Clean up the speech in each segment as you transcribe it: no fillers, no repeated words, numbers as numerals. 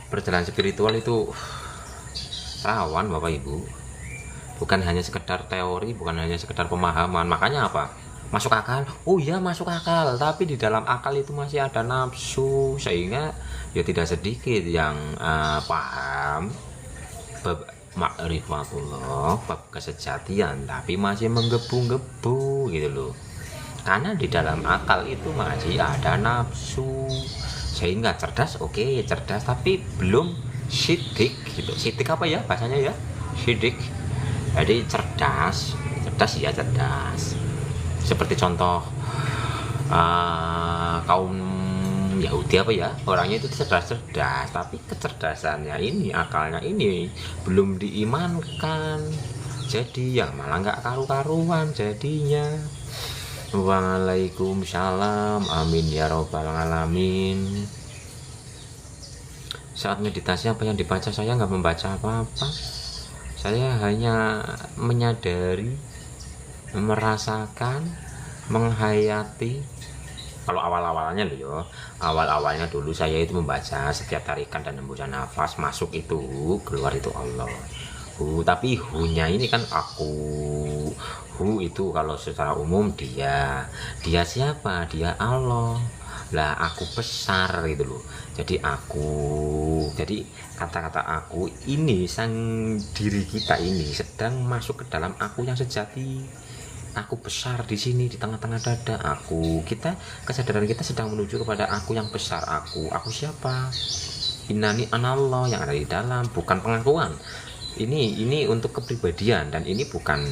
perjalanan spiritual itu rawan Bapak Ibu, bukan hanya sekedar teori, bukan hanya sekedar pemahaman. Makanya apa, masuk akal, oh iya masuk akal, tapi di dalam akal itu masih ada nafsu, sehingga ya tidak sedikit yang paham bab ma'rifatullah, bab kesejatian, tapi masih menggebu-gebu gitu loh, karena di dalam akal itu masih ada nafsu. Sehingga cerdas, oke, cerdas, tapi belum sidik gitu. Sidik apa ya bahasanya ya, sidik. Jadi cerdas, cerdas ya cerdas, seperti contoh kaum Yahudi apa ya, orangnya itu cerdas-cerdas, tapi kecerdasannya ini, akalnya ini belum diimankan, jadi ya malah nggak karu-karuan jadinya. Waalaikumsalam, amin ya robbal alamin. Saat meditasi apa yang dibaca? Saya nggak membaca apa-apa, saya hanya menyadari, merasakan, menghayati. Kalau awal-awalnya loh ya, awal-awalnya dulu saya itu membaca setiap tarikan dan hembusan nafas, masuk itu, keluar itu Allah. Tapi hu-nya ini kan aku. Hu itu kalau secara umum dia siapa? Dia Allah. Lah aku besar gitu loh. Jadi aku, jadi kata-kata aku ini, sang diri kita ini sedang masuk ke dalam aku yang sejati. Aku besar di sini di tengah-tengah dada aku. Kesadaran kita sedang menuju kepada aku yang besar. Aku siapa? Innani anallah, yang ada di dalam, bukan pengakuan. Ini untuk kepribadian, dan ini bukan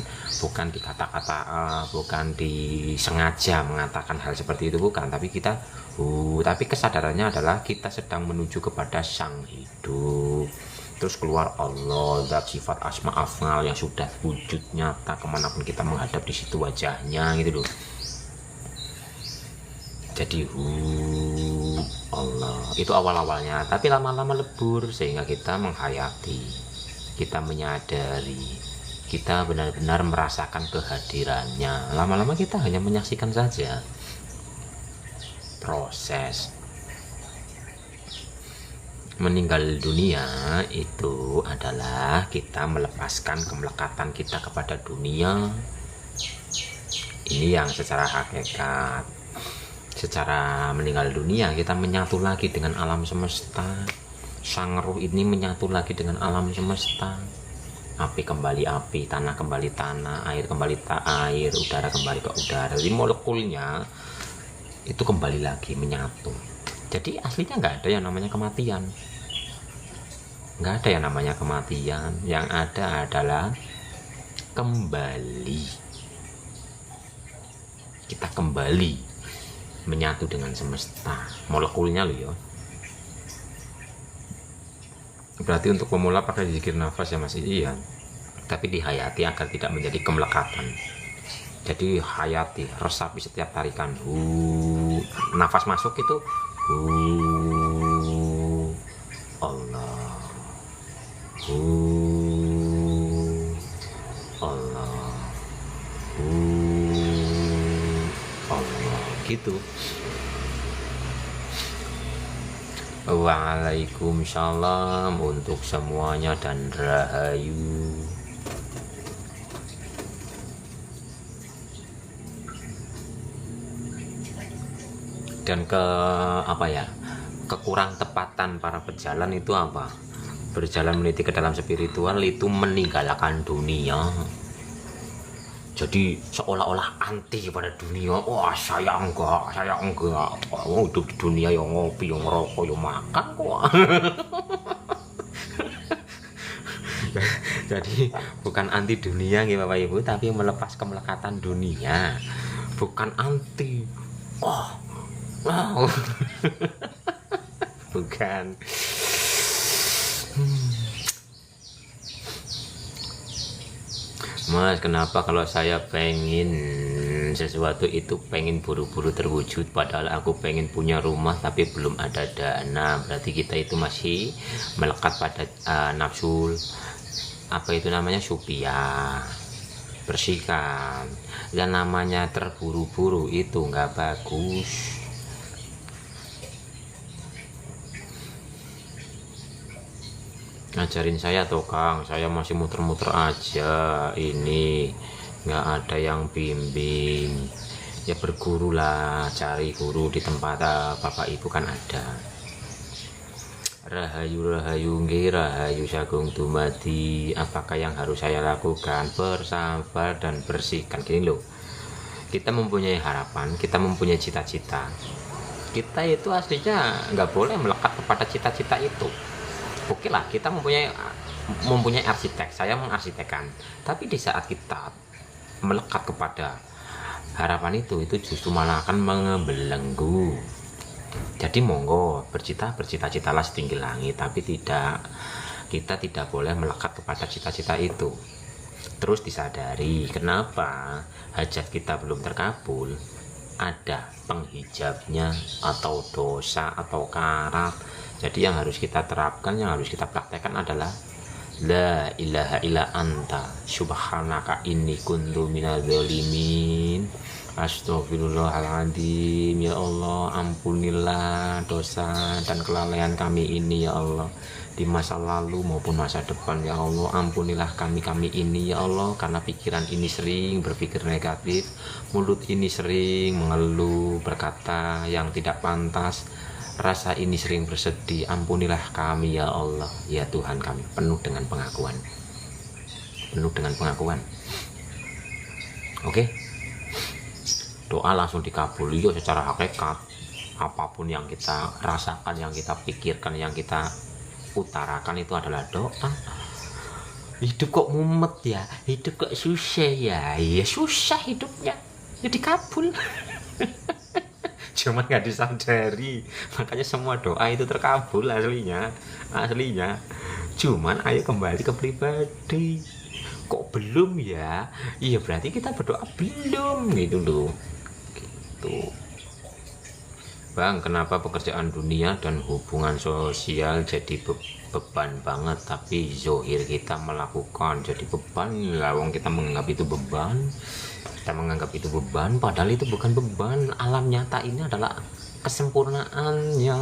di kata-kata, bukan disengaja mengatakan hal seperti itu, bukan, tapi kesadarannya adalah kita sedang menuju kepada sang hidup. Terus keluar Allah, zat sifat asma afnal yang sudah wujud nyata kemanapun kita menghadap, di situ wajahnya gitu loh. Jadi Allah itu awal-awalnya, tapi lama-lama lebur sehingga kita menghayati, kita menyadari, kita benar-benar merasakan kehadirannya. Lama-lama kita hanya menyaksikan saja proses. Meninggal dunia itu adalah kita melepaskan kemelekatan kita kepada dunia. Ini yang secara hakikat. Secara meninggal dunia kita menyatu lagi dengan alam semesta. Sang ruh ini menyatu lagi dengan alam semesta. Api kembali api, tanah kembali tanah, air kembali air, udara kembali ke udara. Jadi molekulnya itu kembali lagi menyatu. Jadi aslinya nggak ada yang namanya kematian, nggak ada yang namanya kematian. Yang ada adalah kembali, kita kembali menyatu dengan semesta, molekulnya loh ya. Berarti untuk pemula pakai zikir nafas ya masih iya, tapi dihayati agar tidak menjadi kemelekatan. Jadi hayati, resapi setiap tarikan. Nafas masuk itu Allah, Allah, Allah, gitu. Waalaikumsalam untuk semuanya dan rahayu. Dan kekurang tepatan para pejalan itu apa? Berjalan meniti ke dalam spiritual itu meninggalkan dunia. Jadi seolah-olah anti pada dunia. Wah, saya enggak, mau hidup di dunia yang ngopi, yang ngerokok, yang makan kok. Jadi bukan anti dunia gitu Bapak Ibu, tapi melepas kemelekatan dunia. Bukan anti. Wow. Bukan. Mas, kenapa kalau saya pengen sesuatu itu pengen buru-buru terwujud, padahal aku pengen punya rumah tapi belum ada dana? Berarti kita itu masih melekat pada nafsu, apa itu namanya, supia. Bersihkan. Dan namanya terburu-buru itu nggak bagus. ngajarin saya tuh Kang, saya masih muter-muter aja ini, nggak ada yang bimbing. Ya berguru lah, cari guru di tempat bapak ibu kan ada. Rahayu nggih, rahayu sagung dumadi. Apakah yang harus saya lakukan? Bersabar dan bersihkan. Gini loh, kita mempunyai harapan, kita mempunyai cita-cita. Kita itu aslinya nggak boleh melekat kepada cita-cita itu. Oke lah, kita mempunyai arsitek, saya mengarsitekkan. Tapi di saat kita melekat kepada harapan itu justru malah akan membelenggu. Jadi monggo bercita-citalah setinggi langit, tapi kita tidak boleh melekat kepada cita-cita itu. Terus disadari kenapa hajat kita belum terkabul, ada penghijabnya atau dosa atau karat. Jadi yang harus kita terapkan, yang harus kita praktekkan adalah la ilaha illa anta subhanaka inni kuntu minadz zalimin. Astagfirullahaladzim, ya Allah, ampunilah dosa dan kelalaian kami ini ya Allah, di masa lalu maupun masa depan ya Allah. Ampunilah kami ini ya Allah, karena pikiran ini sering berpikir negatif, mulut ini sering mengeluh, berkata yang tidak pantas, rasa ini sering bersedih. Ampunilah kami ya Allah, ya Tuhan kami. Penuh dengan pengakuan, oke. Doa langsung dikabuli ya secara hakikat. Apapun yang kita rasakan, yang kita pikirkan, yang kita utarakan itu adalah doa. Hidup kok mumet ya, hidup kok susah ya, ya susah hidupnya, ya dikabul. Cuma nggak disadari, makanya semua doa itu terkabul aslinya. Cuman ayo kembali ke pribadi. Kok belum ya? Iya berarti kita berdoa belum gitu loh. Gitu. Bang, kenapa pekerjaan dunia dan hubungan sosial jadi beban banget, tapi zohir kita melakukan jadi beban? Lawang kita menganggap itu beban. Padahal itu bukan beban. Alam nyata ini adalah kesempurnaannya.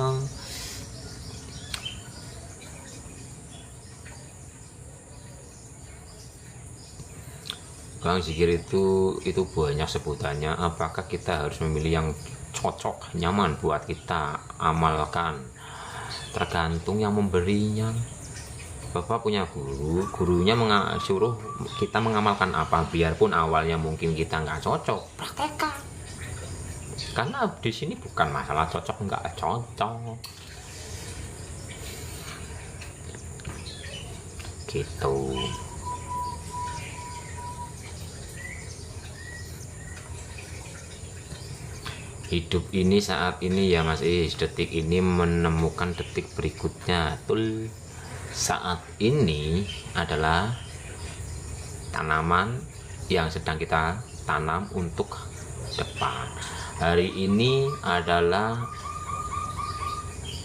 Bang, zikir itu banyak sebutannya. Apakah kita harus memilih yang cocok, nyaman buat kita amalkan? Tergantung yang memberinya. Bapak punya gurunya suruh kita mengamalkan apa, biarpun awalnya mungkin kita nggak cocok, praktekkan. Karena di sini bukan masalah cocok nggak cocok, gitu. Hidup ini saat ini ya Mas Is, detik ini menemukan detik berikutnya. Saat ini adalah tanaman yang sedang kita tanam untuk depan. Hari ini adalah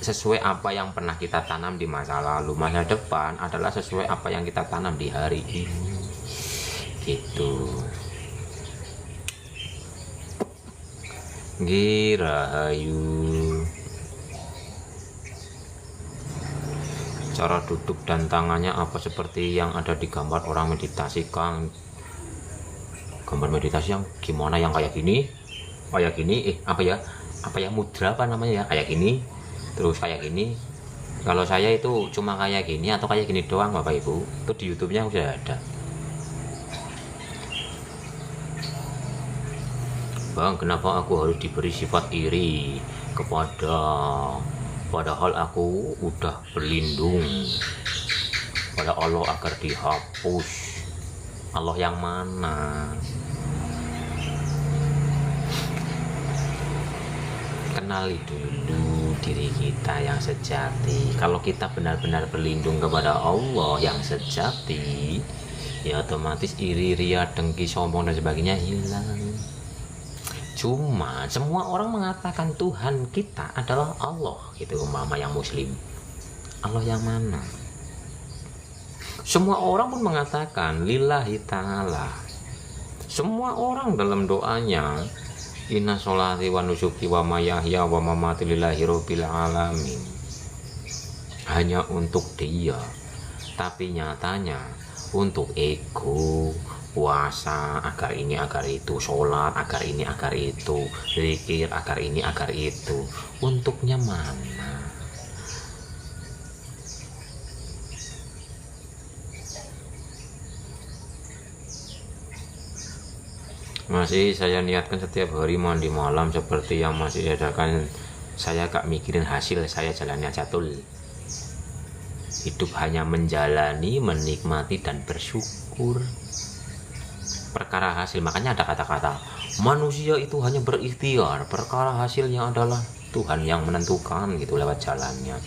sesuai apa yang pernah kita tanam di masa lalu. Masa depan adalah sesuai apa yang kita tanam di hari ini, gitu. Rahayu. Cara duduk dan tangannya apa seperti yang ada di gambar orang meditasi, Kang? Gambar meditasi yang gimana? Yang kayak gini? Apa ya mudra apa namanya ya? Kayak gini, terus kayak gini. Kalau saya itu cuma kayak gini atau kayak gini doang Bapak Ibu. Itu di YouTube-nya udah ada. Bang, kenapa aku harus diberi sifat iri padahal aku udah berlindung pada Allah agar dihapus? Allah yang mana? Kenali dulu diri kita yang sejati. Kalau kita benar-benar berlindung kepada Allah yang sejati, ya otomatis iri, ria, dengki, sombong dan sebagainya hilang. Cuma semua orang mengatakan Tuhan kita adalah Allah, gitu umpama yang muslim. Allah yang mana? Semua orang pun mengatakan lillahi ta'ala. Semua orang dalam doanya inna sholati wa nusuki wa mayahya wa mamati lillahi rabbil alamin. Hanya untuk dia, Tapi nyatanya untuk ego, puasa agar ini agar itu, sholat agar ini agar itu, zikir agar ini agar itu, untuknya mana? Masih saya niatkan setiap hari mandi malam seperti yang masih adakan. Saya gak mikirin hasil, saya jalannya catul. Hidup hanya menjalani, menikmati dan bersyukur. Perkara hasil, makanya ada kata-kata manusia itu hanya berikhtiar, perkara hasilnya adalah Tuhan yang menentukan gitu lewat jalannya.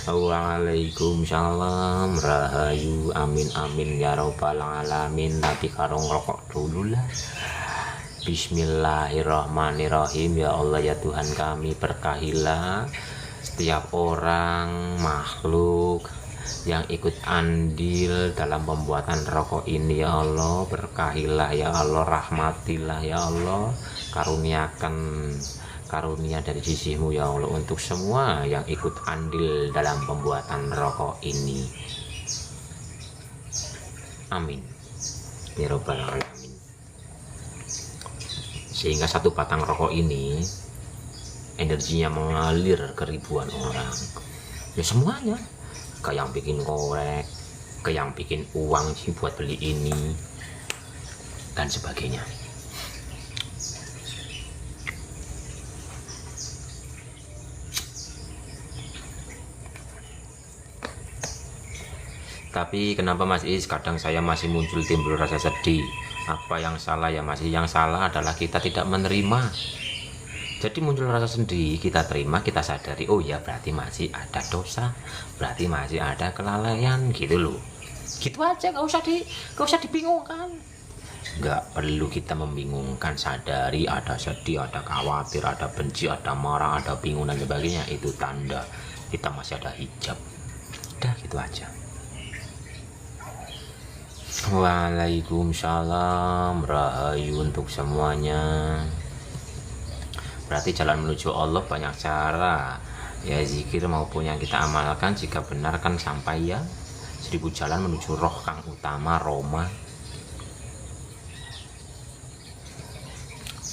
Waalaikumsalam, rahayu, amin amin ya robbal alamin. Nanti karong rokok dulu lah. Bismillahirrahmanirrahim. Ya Allah ya Tuhan kami, berkahilah setiap orang makhluk yang ikut andil dalam pembuatan rokok ini ya Allah. Berkahilah ya Allah, rahmatilah ya Allah, karuniakan karunia dari sisimu ya Allah untuk semua yang ikut andil dalam pembuatan rokok ini. Amin ya robbal alamin. Sehingga satu batang rokok ini energinya mengalir ke ribuan orang. Ya semuanya, ke yang bikin korek, ke yang bikin uang sih buat beli ini dan sebagainya. Tapi kenapa Mas Is kadang saya masih timbul rasa sedih? Apa yang salah ya Mas? Yang salah adalah kita tidak menerima. Jadi muncul rasa sedih, kita terima, kita sadari, oh ya berarti masih ada dosa, berarti masih ada kelalaian gitu loh. Gitu aja, gak usah dibingungkan. Gak perlu kita membingungkan, sadari ada sedih, ada khawatir, ada benci, ada marah, ada bingung dan sebagainya. Itu tanda kita masih ada hijab. Udah gitu aja. Waalaikumsalam, rahayu untuk semuanya. Berarti jalan menuju Allah banyak cara ya, zikir maupun yang kita amalkan jika benar kan sampai ya 1000 jalan menuju roh kang utama Roma.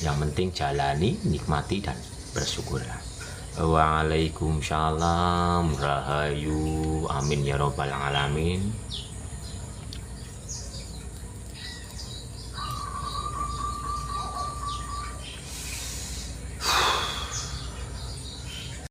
Yang penting jalani, nikmati dan bersyukurlah. Waalaikumsalam, rahayu, amin ya robbal alamin.